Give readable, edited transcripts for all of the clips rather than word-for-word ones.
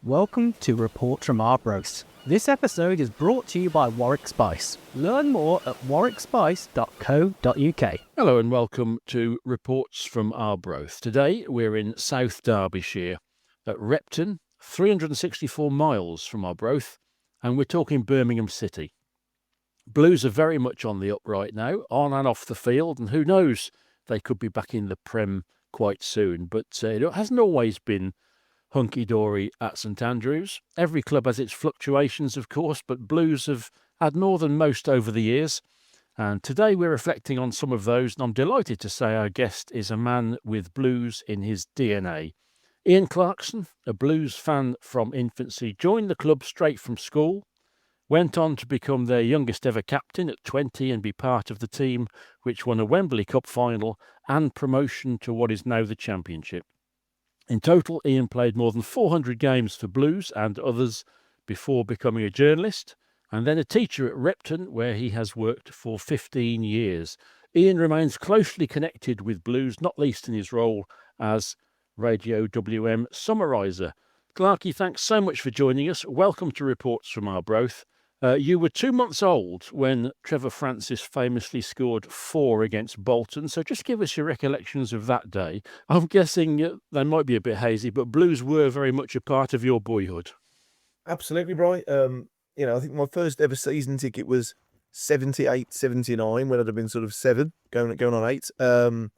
Welcome to Report from Arbroath. This episode is brought to you by Warwick Spice. Learn more at warwickspice.co.uk. Hello and welcome to Reports from Arbroath. Today we're in South Derbyshire at Repton, 364 miles from Arbroath, and we're talking Birmingham City. Blues are very much on the up right now, on and off the field, and who knows, they could be back in the Prem quite soon. But it hasn't always been hunky-dory at St Andrews. Every club has its fluctuations, of course, but Blues have had more than most over the years. And today we're reflecting on some of those, and I'm delighted to say our guest is a man with Blues in his DNA. Ian Clarkson, a Blues fan from infancy, joined the club straight from school, went on to become their youngest ever captain at 20 and be part of the team which won a Wembley Cup final and promotion to what is now the Championship. In total, Ian played more than 400 games for Blues and others before becoming a journalist and then a teacher at Repton, where he has worked for 15 years. Ian remains closely connected with Blues, not least in his role as Radio WM summariser. Clarky, thanks so much for joining us. Welcome to Reports from Arbroath. You were 2 months old when Trevor Francis famously scored 4 against Bolton, so just give us your recollections of that day. I'm guessing they might be a bit hazy, but Blues were very much a part of your boyhood. Absolutely, Brian. I think my first ever season ticket was 78, 79, when I'd have been sort of 7, going on 8. And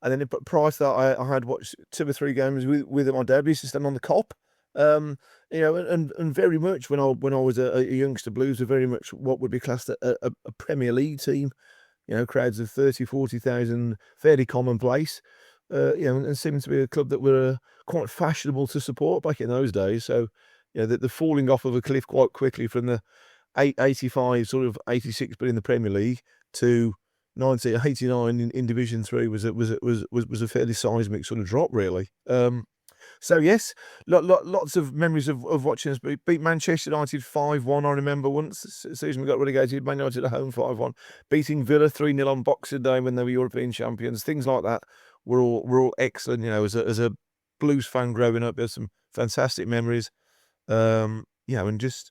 then prior to that, I had watched 2 or 3 games with my dad. We used to stand on the Cop. And very much when I was a youngster, Blues were very much what would be classed a Premier League team. Crowds of 30, 40,000, fairly commonplace. And seemed to be a club that were quite fashionable to support back in those days. So, the falling off of a cliff quite quickly from the 85, sort of 86, but in the Premier League, to 1989 in Division 3 was a fairly seismic sort of drop, really. So yes, lots of memories of watching us beat Manchester United 5-1. I remember once the season we got relegated, Man United at home 5-1, beating Villa 3-0 on Boxing Day when they were European champions. Things like that were all excellent. As a Blues fan growing up, there's some fantastic memories. And just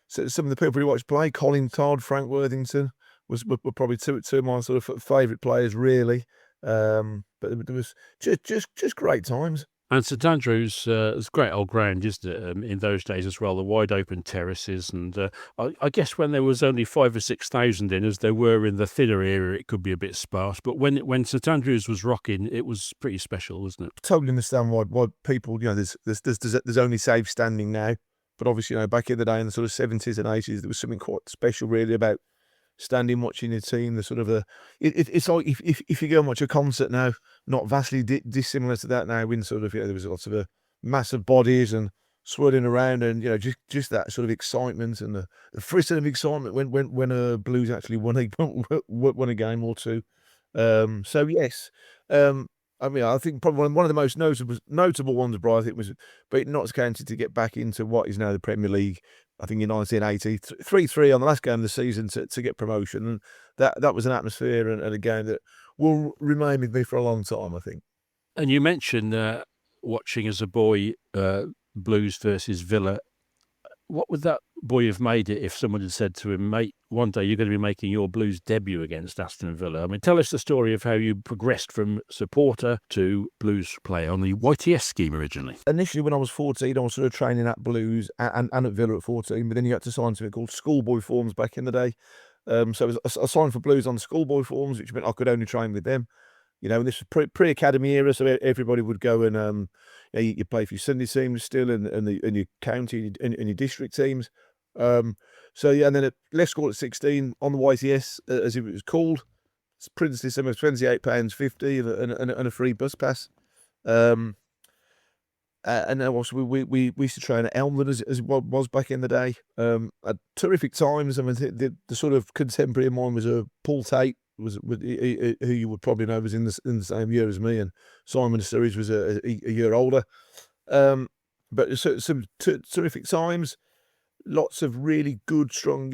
some of the people we watched play, Colin Todd, Frank Worthington, were probably two of my sort of favourite players, really. But there was just great times. And St Andrews is great old ground, isn't it, in those days as well, the wide open terraces. And I guess when there was only 5,000 or 6,000 in, as there were in the thinner era, it could be a bit sparse. But when St Andrews was rocking, it was pretty special, wasn't it? Totally understand why people, there's only safe standing now. But obviously, back in the day in the sort of 70s and 80s, there was something quite special really about standing watching your team. The sort of it's like if you go and watch a concert now, not vastly dissimilar to that now, when sort of there was lots of massive bodies and swirling around, and just that sort of excitement and the frisson of excitement when Blues actually won a game or two. So yes, I think probably one of the most notable ones, Brian, I think, was beating Notts County to get back into what is now the Premier League. I think in 1980, 3-3 on the last game of the season to get promotion. And that was an atmosphere and a game that will remain with me for a long time, I think. And you mentioned watching as a boy Blues versus Villa. What would that boy have made it if someone had said to him, mate, one day you're going to be making your Blues debut against Aston Villa? I mean, tell us the story of how you progressed from supporter to Blues player on the YTS scheme originally. Initially, when I was 14, I was sort of training at Blues and at Villa at 14, but then you had to sign something called schoolboy forms back in the day. So I signed for Blues on schoolboy forms, which meant I could only train with them. And this was pre-academy era, so everybody would go and you play for your Sunday teams still, and your county and your district teams. And then left school at 16 on the YTS, as it was called. It's princely sum of £28.50 and a free bus pass. And then also we used to train at Elmwood as it was back in the day. At terrific times. I mean, the sort of contemporary of mine was Paul Tate, who you would probably know was in the same year as me, and Simon Sturridge was a year older. But some terrific times, lots of really good, strong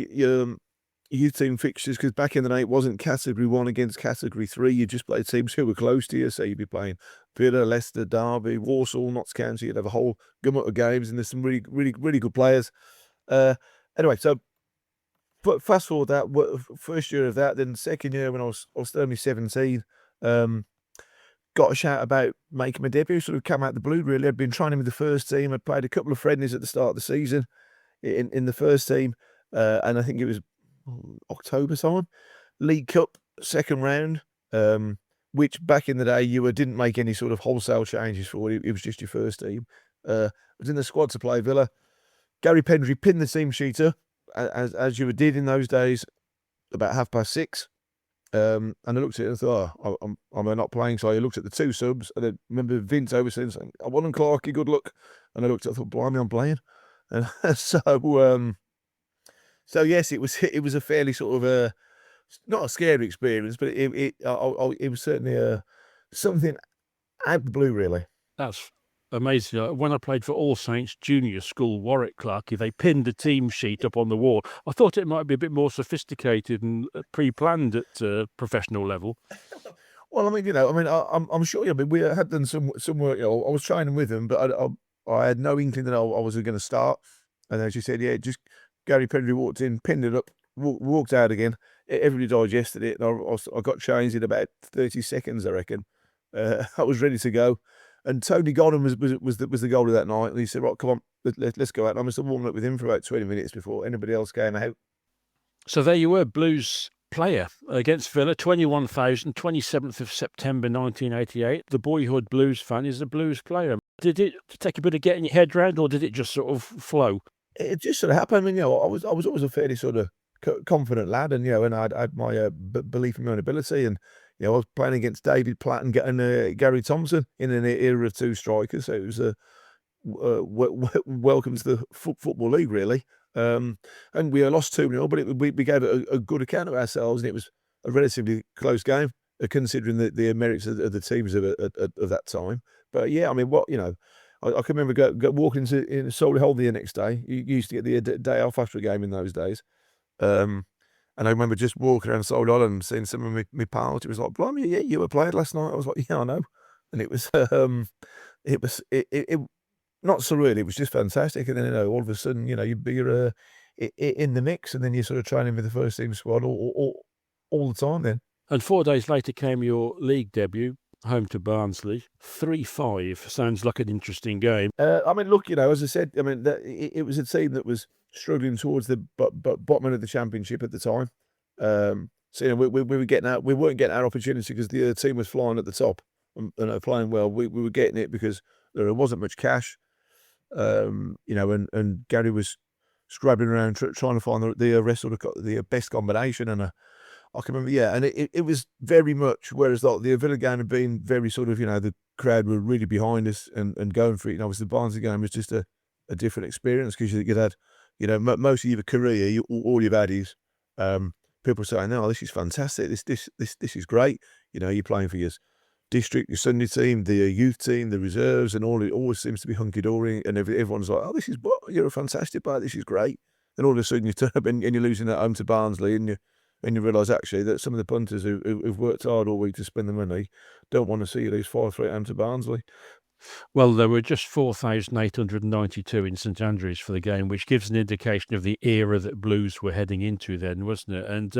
youth team fixtures, because back in the day it wasn't Category 1 against Category 3. You just played teams who were close to you. So you'd be playing Villa, Leicester, Derby, Walsall, Notts County. You'd have a whole gamut of games, and there's some really, really, really good players. Anyway, so but fast forward that first year of that, then second year when I was only 17, got a shout about making my debut. Sort of came out the blue, really. I'd been training with the first team. I'd played a couple of friendlies at the start of the season in the first team, and I think it was October time. League Cup second round, which back in the day you didn't make any sort of wholesale changes for. It was just your first team. I was in the squad to play Villa. Gary Pendry pinned the team sheet up, as you did in those days, about 6:30. And I looked at it and thought, I'm not playing. So I looked at the two subs, and I remember Vince overseeing saying, I want Clarky, good luck. And I looked at it, I thought, blimey, I'm playing. And so yes, it was a fairly sort of not a scary experience, but it was certainly something out the blue, really. That's amazing. When I played for All Saints Junior School, Warwick, Clarky, they pinned the team sheet up on the wall. I thought it might be a bit more sophisticated and pre-planned at professional level. Well, I mean, I'm sure. I mean, we had done some work. I was training with them, but I had no inkling that I was going to start. And then she said, "Yeah, just." Gary Pendry walked in, pinned it up, walked out again. Everybody digested it, and I got changed in about 30 seconds, I reckon. I was ready to go. And Tony Godden was the goalie that night, and he said, "Right, come on, let's go out." And I must have warmed up with him for about 20 minutes before anybody else came out. So there you were, Blues player against Villa, 21,000, 27th of September 1988. The boyhood Blues fan is a Blues player. Did it take a bit of getting your head round, or did it just sort of flow? It just sort of happened. I mean, I was always a fairly sort of confident lad, and and I had my belief in my own ability, and I was playing against David Platt and getting Gary Thompson in an era of two strikers, so it was a welcome to the football league, really. And we lost 2-0, but we gave a good account of ourselves, and it was a relatively close game, considering the merits of the teams of that time. But yeah, I mean, I can remember walking in Solly Hole the next day. You used to get the day off after a game in those days. And I remember just walking around Solly Hole and seeing some of my pals. It was like, blimey, yeah, you were playing last night. I was like, yeah, I know. And it was, it not surreal. It was just fantastic. And then, all of a sudden, you'd be in the mix, and then you're sort of training with the first team squad all the time then. And 4 days later came your league debut, home to Barnsley. 3-5 sounds like an interesting game. I mean, look, as I said, I mean, it was a team that was struggling towards the bottom of the championship at the time. So we were getting out. We weren't getting our opportunity because the team was flying at the top and playing well. We were getting it because there wasn't much cash. And Gary was scrabbling around trying to find the best combination, and I can remember, and it was very much, whereas the Villa game had been very sort of, the crowd were really behind us and going for it. And obviously the Barnsley game was just a different experience, because you had, most of your career, all you've had is people saying, "No, this is fantastic. This is great." You're playing for your district, your Sunday team, the youth team, the reserves, and all. It always seems to be hunky dory, and everyone's like, "Oh, this is what you're a fantastic player. This is great." And all of a sudden you turn up and you're losing at home to Barnsley, and you realise actually that some of the punters who've worked hard all week to spend the money don't want to see you lose 5-3 at home to Barnsley. Well, there were just 4,892 in St Andrews for the game, which gives an indication of the era that Blues were heading into then, wasn't it? And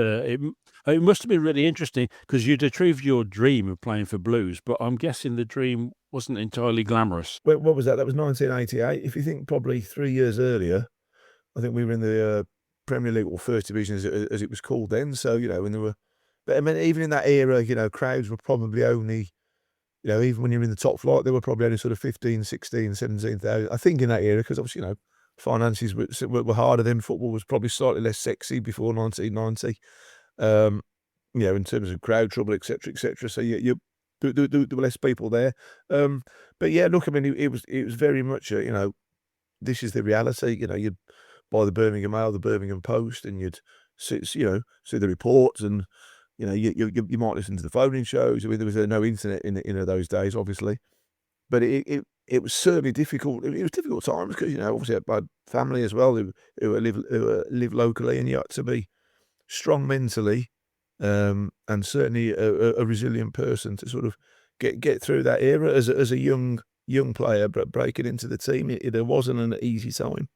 it must have been really interesting, because you'd achieved your dream of playing for Blues, but I'm guessing the dream wasn't entirely glamorous. What was that? That was 1988. If you think probably 3 years earlier, I think we were in the Premier League, or First Division as it was called then. So, when there were, but I mean, even in that era, crowds were probably only, even when you're in the top flight, they were probably only sort of 15, 16, 17,000. I think in that era, because obviously, finances were harder then. Football was probably slightly less sexy before 1990, in terms of crowd trouble, etc., etc. So there were less people there. But yeah, look, I mean, it was very much, this is the reality. You'd buy the Birmingham Mail, the Birmingham Post, and you'd see the reports, and you might listen to the phone-in shows. I mean, there was no internet in those days, obviously, but it was certainly difficult. It was difficult times because obviously I had family as well who live locally, and you had to be strong mentally, and certainly a resilient person to sort of get through that era as a young player, but breaking into the team, it wasn't an easy time.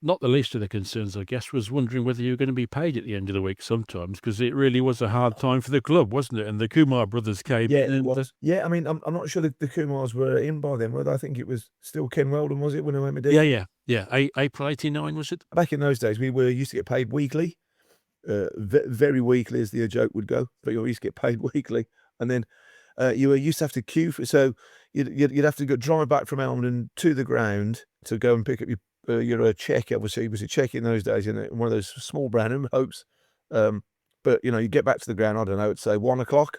Not the least of the concerns, I guess, was wondering whether you were going to be paid at the end of the week sometimes, because it really was a hard time for the club, wasn't it? And the Kumar brothers came Yeah, in it and was. Yeah, I mean, I'm not sure the Kumars were in by then, were they? I think it was still Ken Weldon, was it, when I went with yeah. April 89, was it? Back in those days, we were used to get paid weekly, very weekly, as the joke would go. But you used to get paid weekly, and then you were used to have to queue for. So you'd have to drive back from Elmden to the ground to go and pick up your check. Obviously, it was a check in those days in one of those small brown envelopes. But you get back to the ground. I don't know. It's say 1 o'clock.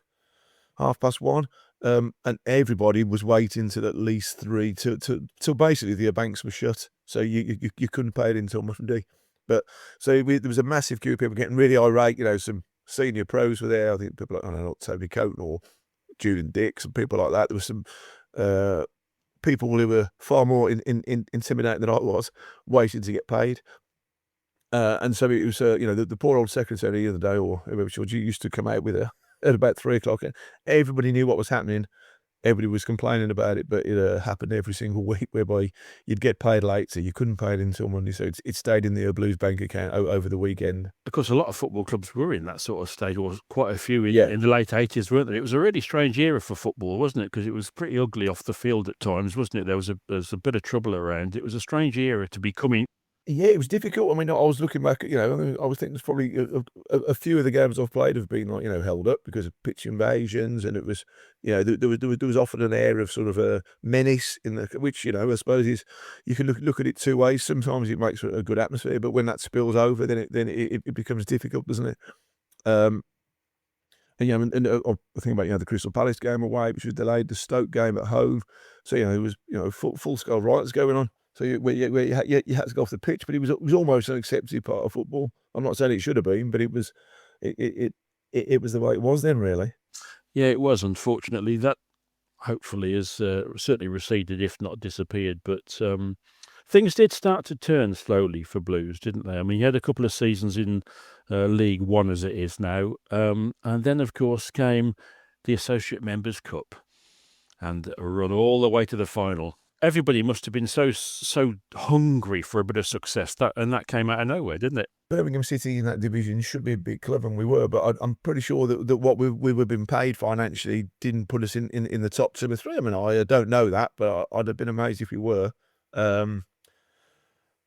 1:30, and everybody was waiting till at least 3 till basically the banks were shut, so you couldn't pay it until Monday. But so there was a massive queue of people getting really irate. Some senior pros were there. I think people like, I don't know, Toby Coton or Julian Dix and people like that. There was some people who were far more intimidating than I was, waiting to get paid. And so it was, the poor old secretary of the day, or whoever she was, used to come out with her at about 3 o'clock. And everybody knew what was happening. Everybody was complaining about it, but it happened every single week, whereby you'd get paid late, so you couldn't pay it until Monday. So it stayed in the Blues bank account over the weekend. Of course, a lot of football clubs were in that sort of stage, or quite a few in the late 80s, weren't there? It was a really strange era for football, wasn't it? Because it was pretty ugly off the field at times, wasn't it? There was a bit of trouble around. It was a strange era to be coming. Yeah, it was difficult. I mean, I was looking back, I was thinking there's probably a few of the games I've played have been, like, held up because of pitch invasions, and it was, there was often an air of sort of a menace which, I suppose you can look at it two ways. Sometimes it makes a good atmosphere, but when that spills over, then it becomes difficult, doesn't it? And I think about, the Crystal Palace game away, which was delayed, the Stoke game at home. So, it was, full scale riots going on. So you had to go off the pitch, but it was almost an accepted part of football. I'm not saying it should have been, but it was the way it was then, really. Yeah, it was. Unfortunately, that hopefully has certainly receded, if not disappeared. But things did start to turn slowly for Blues, didn't they? I mean, you had a couple of seasons in League One, as it is now, and then, of course, came the Associate Members' Cup and a run all the way to the final. Everybody must have been so hungry for a bit of success, that came out of nowhere, didn't it? Birmingham City in that division should be a big club, and we were, but I'm pretty sure that what we were being paid financially didn't put us in the top 2 or 3. I mean, I don't know that, but I'd have been amazed if we were. But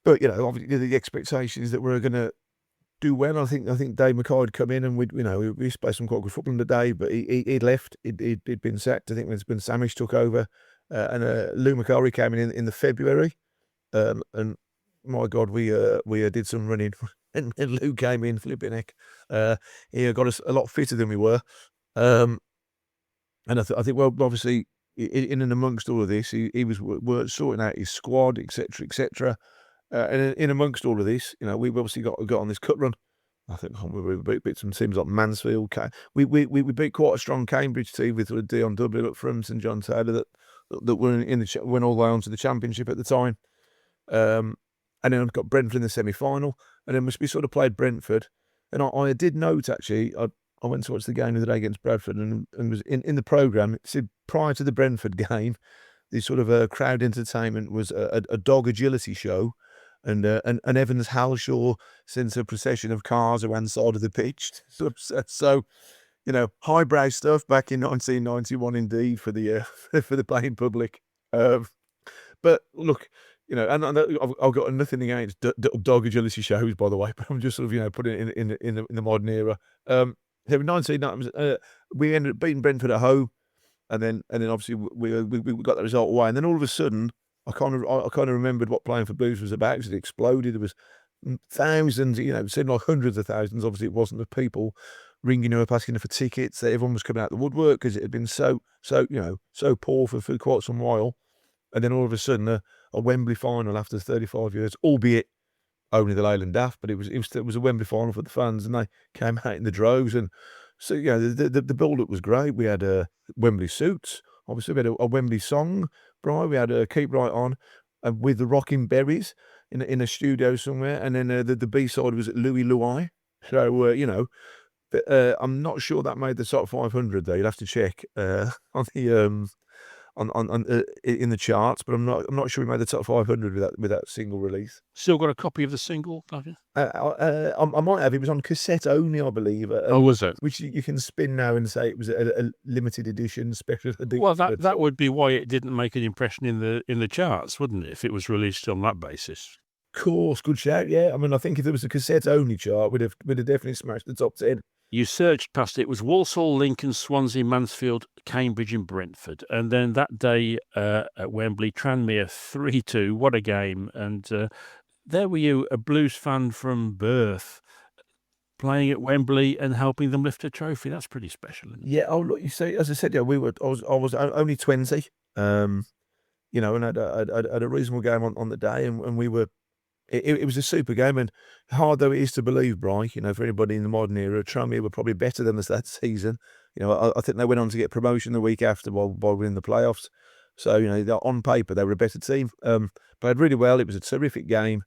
obviously the expectation is that we're going to do well. I think Dave McKay had come in, and we played some quite good football in the day, but he'd left. He'd been sacked. I think when Samish took over. And Lou McCurry came in the February, and my God, we did some running, and Lou came in, flipping heck. He got us a lot fitter than we were, and I think, well, obviously, in and amongst all of this, he was sorting out his squad, etc. And in amongst all of this, we've obviously got on this cut run. I think we beat some teams like Mansfield. We beat quite a strong Cambridge team with Dion Dublin up front and John Taylor that were went all the way on to the Championship at the time. And then I've got Brentford in the semi-final, and then we sort of played Brentford. And I did note, actually, I went to watch the game the other day against Bradford, and was in the programme, it said prior to the Brentford game, the sort of crowd entertainment was a dog agility show, and Evans Halshaw sends a procession of cars around the side of the pitch. So highbrow stuff back in 1991, indeed, for the playing public. But look, and I've got nothing against dog agility shows, by the way. But I'm just sort of putting it in the modern era. So 19, we ended up beating Brentford at home, and then obviously we got the result away, and then all of a sudden I kind of remembered what playing for Blues was about, because it exploded. There was thousands, it seemed like hundreds of thousands. Obviously, it wasn't, of people ringing up asking for tickets. Everyone was coming out the woodwork because it had been so poor for quite some while. And then all of a sudden, a Wembley final after 35 years, albeit only the Leyland Daft, but it was a Wembley final for the fans, and they came out in the droves. And so the build-up was great. We had Wembley suits. Obviously, we had a Wembley song. Brian, we had Keep Right On with the Rocking Berries in a studio somewhere, and then the B-side was Louis Louis. So but I'm not sure that made the top 500 though. You'd have to check on the in the charts, but I'm not sure we made the top 500 with that single release. Still got a copy of the single, have you? I might have. It was on cassette only, I believe. Oh, was it? Which you can spin now and say it was a limited edition, special edition. Well, that would be why it didn't make an impression in the charts, wouldn't it? If it was released on that basis. Of course, good shout. Yeah, I mean, I think if there was a cassette only chart, we'd have definitely smashed the top 10. You surged past it. It was Walsall, Lincoln, Swansea, Mansfield, Cambridge, and Brentford. And then that day at Wembley, Tranmere 3-2. What a game! And there were you, a Blues fan from birth, playing at Wembley and helping them lift a trophy. That's pretty special, isn't it? Yeah. Oh, look, you see, as I said, yeah, I was only 20. And had a reasonable game on the day, and we were. It was a super game, and hard though it is to believe, Bri, for anybody in the modern era, Tranmere were probably better than us that season. I think they went on to get promotion the week after while winning the playoffs. So, on paper, they were a better team. Played really well. It was a terrific game,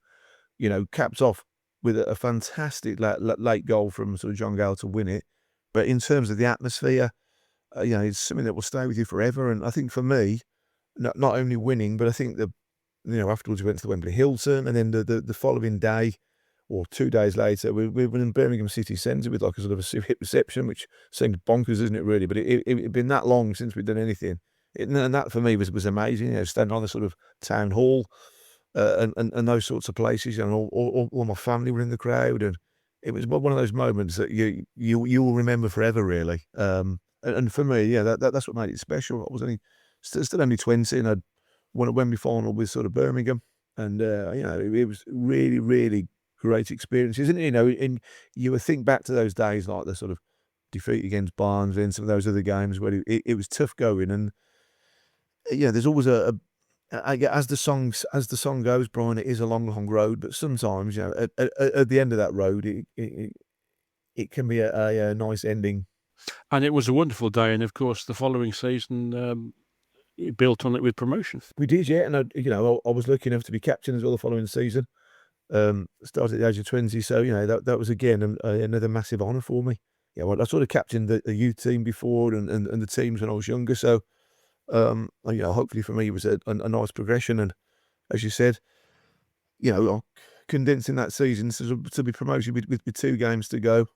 capped off with a fantastic late goal from sort of John Gale to win it. But in terms of the atmosphere, it's something that will stay with you forever. And I think for me, not only winning, but I think afterwards we went to the Wembley Hilton, and then the following day, or 2 days later, we were in Birmingham City Centre with like a sort of a civic reception, which seemed bonkers, isn't it, really? But it'd been that long since we'd done anything. And that for me was amazing, standing on the sort of town hall and those sorts of places, and all my family were in the crowd, and it was one of those moments that you will remember forever, really. And for me, that's what made it special. I was still only 20, and I'd won a Wembley final with sort of Birmingham, and it was really, really great experiences. And and you would think back to those days, like the sort of defeat against Barnsley and some of those other games where it was tough going. And there's always as the song goes, Brian, it is a long, long road. But sometimes, at the end of that road, it can be a nice ending. And it was a wonderful day. And of course, the following season, it built on it with promotion. We did, yeah. And I was lucky enough to be captain as well the following season. Started at the age of 20, so that was again another massive honour for me. I sort of captained the youth team before and the teams when I was younger. So hopefully for me it was a nice progression. And as you said, condensing that season to be promoted with 2 games to go.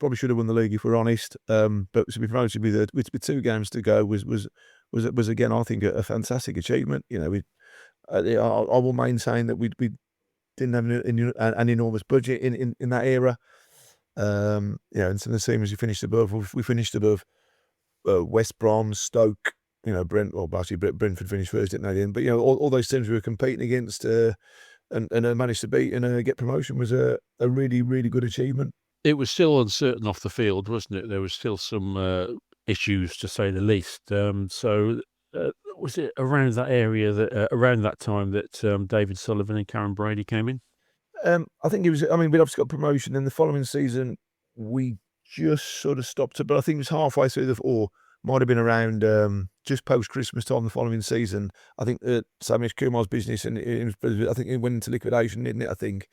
Probably should have won the league if we're honest. But to be promoted with 2 games to go was again, I think, a fantastic achievement. I will maintain that we didn't have an enormous budget in that era. And some of the teams we finished above West Brom, Stoke, Brentford finished first, didn't they? But all those teams we were competing against, and managed to beat and get promotion was a really, really good achievement. It was still uncertain off the field, wasn't it? There was still some issues, to say the least. So was it around that area around that time that David Sullivan and Karen Brady came in? I think it was. I mean, we'd obviously got promotion. Then the following season, we just sort of stopped it. But I think it was halfway through or might have been around just post Christmas time the following season. I think Samish Kumar's business, and I think it went into liquidation, didn't it? I think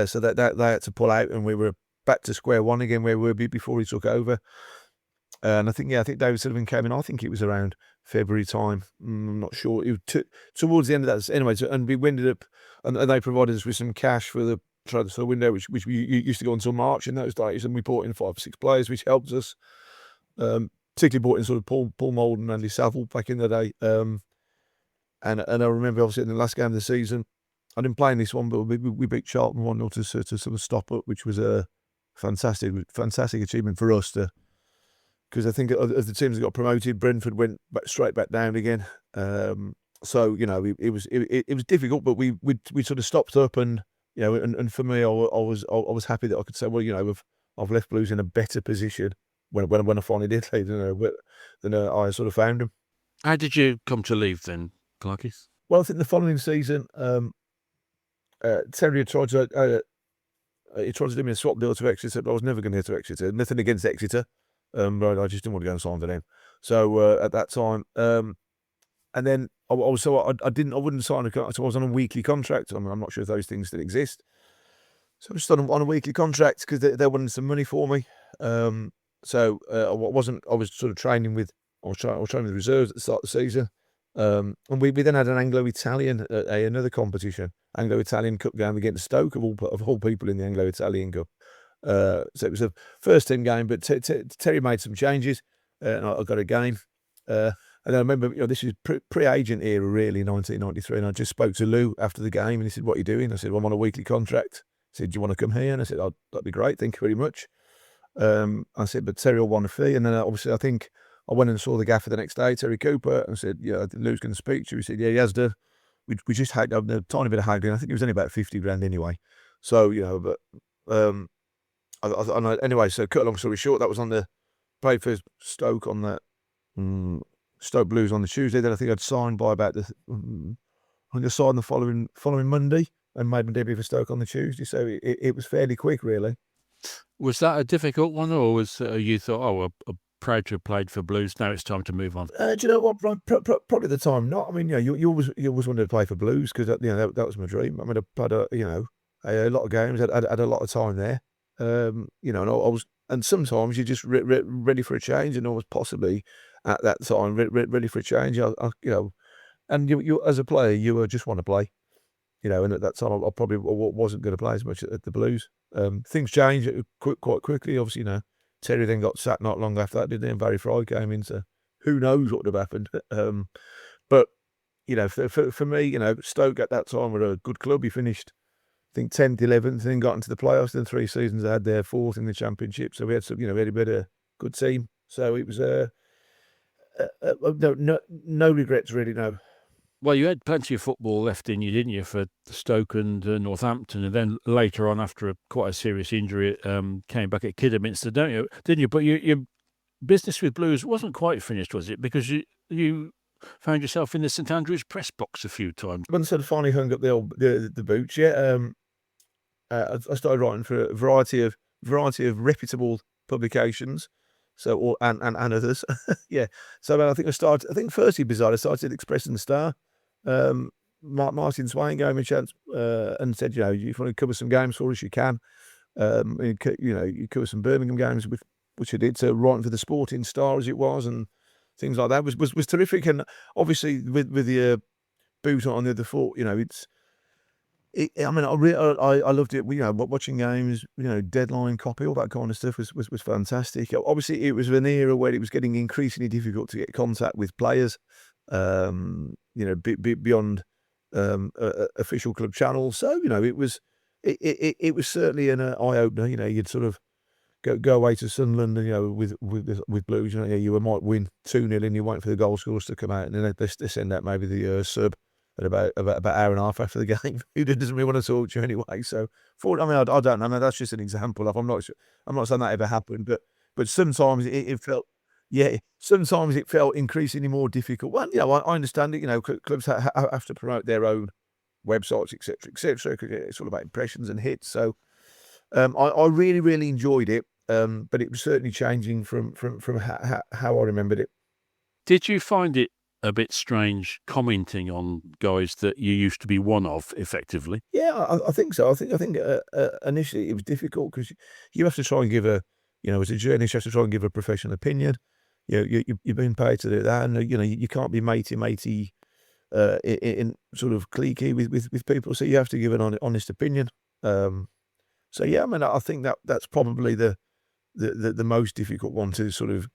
so that they had to pull out, and we were back to square one again where we were before he took over. And I think David Sullivan came in. I think it was around February time. I'm not sure. It was towards the end of that. Anyway, and we ended up, and they provided us with some cash for the transfer window, which we used to go until March in those days. And we bought in 5 or 6 players, which helped us. Particularly bought in sort of Paul Mould and Andy Saville back in the day. And I remember obviously in the last game of the season, I didn't play in this one, but we beat Charlton 1-0 to sort of stop it, which was a fantastic achievement for us because I think as the teams that got promoted, Brentford went straight back down again. So it was difficult, but we sort of stopped up, and and for me, I was happy that I could say, well, I've left Blues in a better position when I finally did leave, than I sort of found them. How did you come to leave then, Clarky? Well, I think the following season, Terry tried to do me a swap deal to Exeter, but I was never going to get to Exeter. Nothing against Exeter, but I just didn't want to go and sign for them. So at that time, and then I wouldn't sign a contract. So I was on a weekly contract. I'm not sure if those things still exist. So I'm just on a weekly contract because they wanted some money for me. I was sort of training with, I was training with the reserves at the start of the season. And we then had an Anglo-Italian, another competition, Anglo-Italian Cup game against Stoke, of all people in the Anglo-Italian Cup. So it was a first team game, but Terry made some changes, and I got a game. And I remember, this is pre-agent era, really, 1993. And I just spoke to Lou after the game, and he said, "What are you doing?" I said, "Well, I'm on a weekly contract." He said, "Do you want to come here?" And I said, "Oh, that'd be great. Thank you very much." I said, "But Terry will want a fee." And then obviously, I think I went and saw the gaffer the next day, Terry Cooper, and said, "Yeah, Lou's going to speak to you." He said, "Yeah, he has done." We just had a tiny bit of haggling. I think it was only about 50 grand anyway. So, but anyway, so cut a long story short, that was on the played for Stoke on that Stoke Blues on the Tuesday. Then I think I'd signed by about I signed the following Monday and made my debut for Stoke on the Tuesday. So it was fairly quick, really. Was that a difficult one, or was you thought, "Oh, I'm proud to have played for Blues. Now it's time to move on"? Do you know what? Probably the time not. I mean, you always wanted to play for Blues because that was my dream. I mean, I played a lot of games. Had a lot of time there. And I was, and sometimes you're just ready for a change, and I was possibly at that time ready for a change. And you as a player, you just want to play. And at that time, I probably wasn't going to play as much at the Blues. Things changed quite quickly. Obviously, Terry then got sacked not long after that, didn't he? And Barry Fry came in, so who knows what would have happened. But, for me, Stoke at that time were a good club. He finished, I think, 10th, 11th, then got into the playoffs. Then 3 seasons they had their 4th in the Championship. So we had we had a bit of good team. So it was no regrets, really, no. Well, you had plenty of football left in you, didn't you, for Stoke and Northampton, and then later on, after quite a serious injury, came back at Kidderminster, didn't you? But your business with Blues wasn't quite finished, was it? Because you found yourself in the St Andrews press box a few times. Once I finally hung up the boots, yeah. I started writing for a variety of reputable publications, and others, yeah. So I think firstly bizarre, I started at Express and Star. Martin Swain gave me a chance and said, if you want to cover some games for us, you can. You cover some Birmingham games, which I did. So writing for the Sporting Star, as it was, and things like that was terrific. And obviously with the boot on the other foot, I loved it. Watching games, deadline copy, all that kind of stuff was fantastic. Obviously, it was an era where it was getting increasingly difficult to get contact with players, beyond official club channels. So it was certainly an eye opener. You'd sort of go away to Sunderland, with Blues. You might win 2-0, and you wait for the goal scorers to come out, and then they send out maybe the sub at about an hour and a half after the game, who doesn't really want to talk to you anyway. So, I don't know. That's just an example. I'm not saying that ever happened, but sometimes it felt, sometimes it felt increasingly more difficult. Well, I understand it. Clubs have to promote their own websites, etc. It's all about impressions and hits. So, I really, really enjoyed it. But it was certainly changing from how I remembered it. Did you find it a bit strange commenting on guys that you used to be one of, effectively? Yeah, I think so. I think initially it was difficult because you have to try and give as a journalist, you have to try and give a professional opinion. You've been paid to do that, and you can't be matey, in sort of cliquey with people. So you have to give an honest opinion. So yeah, I think that's probably the most difficult one to sort of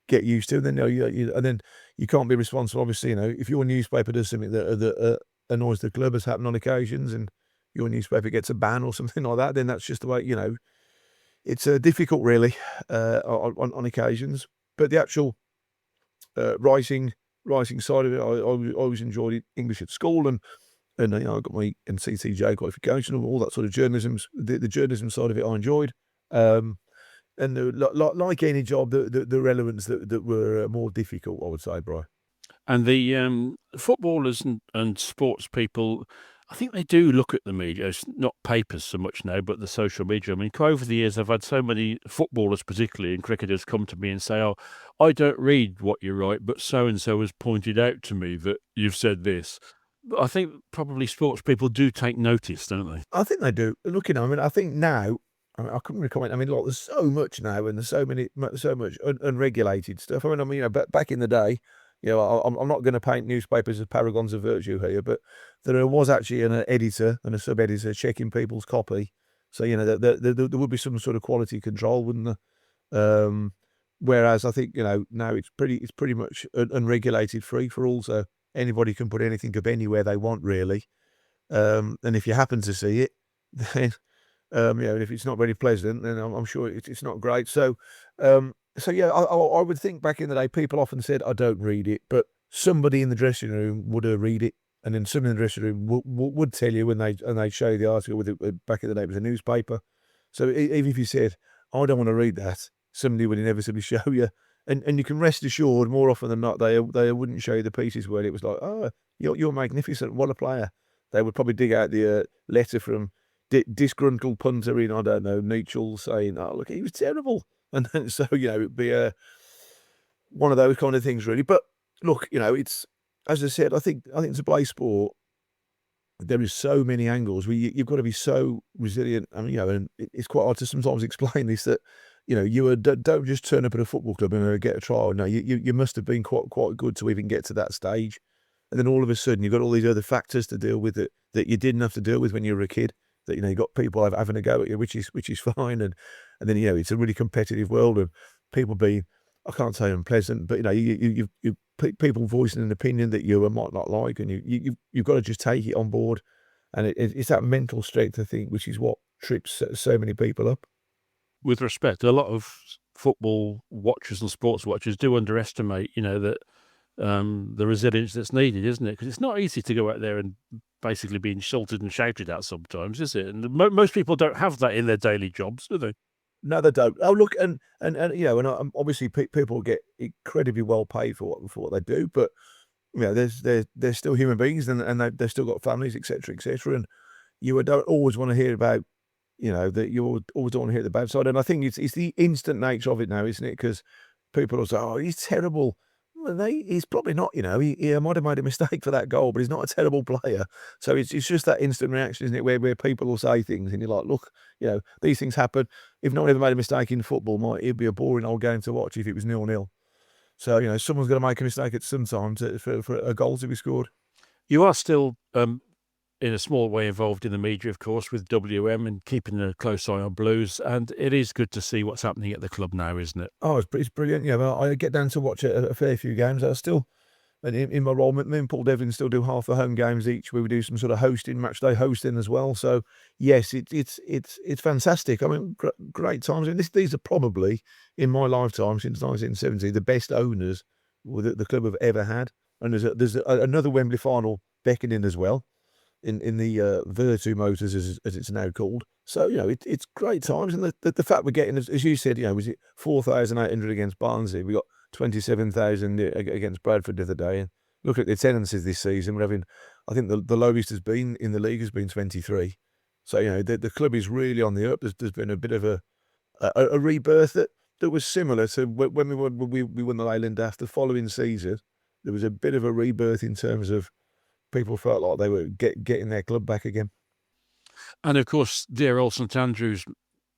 get used to. And then and then you can't be responsible. Obviously, if your newspaper does something that annoys the club, has happened on occasions, and your newspaper gets a ban or something like that, then that's just the way. It's difficult, really, on occasions. But the actual writing side of it, I always enjoyed it. English at school, and I got my NCTJ qualification, all that sort of journalism. The journalism side of it, I enjoyed. And like any job, the relevance that were more difficult, I would say, Brian. And the footballers and sports people, I think they do look at the media. It's not papers so much now, but the social media. I mean, over the years, I've had so many footballers, particularly, and cricketers come to me and say, "Oh, I don't read what you write, but so-and-so has pointed out to me that you've said this." I think probably sports people do take notice, don't they? I think they do. Looking, I mean, I think now, I couldn't really comment. I mean, look, there's so much now, and there's so much unregulated stuff. I mean, back in the day, I'm not going to paint newspapers as paragons of virtue here, but there was actually an editor and a sub-editor checking people's copy. So, there would be some sort of quality control, wouldn't there? Whereas I think, now it's pretty much unregulated, free for all. So anybody can put anything up anywhere they want, really. And if you happen to see it, then if it's not very pleasant, then I'm sure it's not great. So, yeah, I would think back in the day, people often said, "I don't read it," but somebody in the dressing room would read it, and then somebody in the dressing room would tell you when they show you the article with it. Back in the day, it was a newspaper. So even if you said, "I don't want to read that," somebody would inevitably show you. And you can rest assured, more often than not, they wouldn't show you the pieces where it was like, "Oh, you're magnificent, what a player." They would probably dig out the letter from disgruntled punter in, I don't know, Neutral, saying, "Oh, look, he was terrible." And then, so, it'd be one of those kind of things, really. But look, it's, as I said, I think to play sport, there is so many angles where you've got to be so resilient. I mean, and it's quite hard to sometimes explain this, that, don't just turn up at a football club and get a trial. No, you must have been quite good to even get to that stage. And then all of a sudden, you've got all these other factors to deal with that you didn't have to deal with when you were a kid. That, you've got people having a go at you, which is fine. And then, it's a really competitive world, and people being, I can't say unpleasant, but, you people voicing an opinion that you might not like, and you've got to just take it on board. And it's that mental strength, I think, which is what trips so many people up. With respect, a lot of football watchers and sports watchers do underestimate, that the resilience that's needed, isn't it? Because it's not easy to go out there and basically be insulted and shouted at sometimes, is it? And most people don't have that in their daily jobs, do they? No, they don't. Oh, look, and obviously people get incredibly well paid for what they do, but they're still human beings, and they've still got families, etc., etc. And you don't always want to hear about, that you always don't want to hear the bad side. And I think it's the instant nature of it now, isn't it? Because people will say, "Oh, he's terrible." Well, he's probably not. He might have made a mistake for that goal, but he's not a terrible player. So it's just that instant reaction, isn't it? Where people will say things, and you're like, "Look, these things happen. If no one ever made a mistake in football, it'd be a boring old game to watch if it was 0-0. So someone's going to make a mistake at some time for a goal to be scored." You are still, in a small way, involved in the media, of course, with WM and keeping a close eye on Blues. And it is good to see what's happening at the club now, isn't it? Oh, it's brilliant. I get down to watch a fair few games. I still, and in my role, me and Paul Devlin still do half the home games each, where we do some sort of hosting, match day hosting as well. So yes, it's fantastic. I mean, great times. And these are probably, in my lifetime since 1970, the best owners that the club have ever had. And there's another Wembley final beckoning as well, in the Virtu Motors, as it's now called. So, it's great times. And the fact we're getting, as you said, was it 4,800 against Barnsley? We got 27,000 against Bradford the other day. And look at the attendances this season. We're having, I think the lowest has been in the league has been 23. So, the club is really on the up. There's been a bit of a rebirth that was similar to when we won the Leyland after the following season. There was a bit of a rebirth in terms of people felt like they were getting their club back again. And of course, dear old St Andrews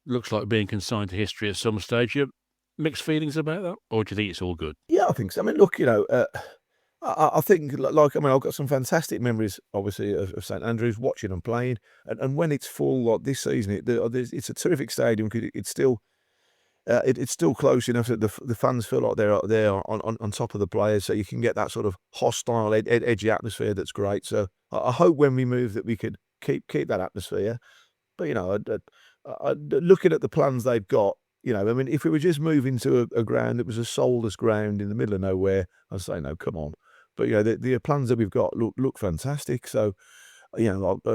looks like being consigned to history at some stage. You mixed feelings about that, or do you think it's all good? Yeah, I think so. I mean, look, I think, like, I mean, I've got some fantastic memories, obviously, of St Andrews, watching them playing, and when it's full, like this season, it's a terrific stadium because it's still. It's still close enough that the fans feel like they're on top of the players, so you can get that sort of hostile, edgy atmosphere that's great. So I hope when we move that we could keep that atmosphere. But looking at the plans they've got, I mean, if we were just moving to a ground that was a soulless ground in the middle of nowhere, I'd say no, come on. But the plans that we've got look fantastic. So I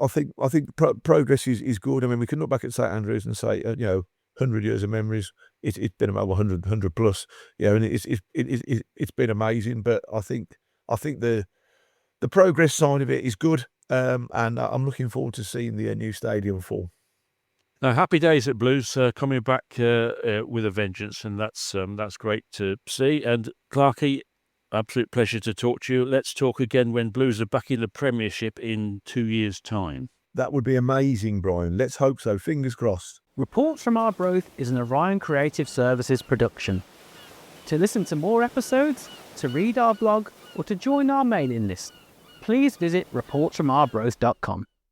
think progress is good. I mean, we can look back at St Andrews and say 100 years of memories. It's been about 100 plus, and it's been amazing. But I think the progress side of it is good, and I'm looking forward to seeing the new stadium full. Now, happy days at Blues, coming back with a vengeance, and that's great to see. And Clarkey, Absolute pleasure to talk to you. Let's talk again when Blues are back in the Premiership in 2 years' time. That would be amazing, Brian. Let's hope so. Fingers crossed. Reports from Arbroath is an Orion Creative Services production. To listen to more episodes, to read our blog, or to join our mailing list, please visit reportsfromarbroath.com.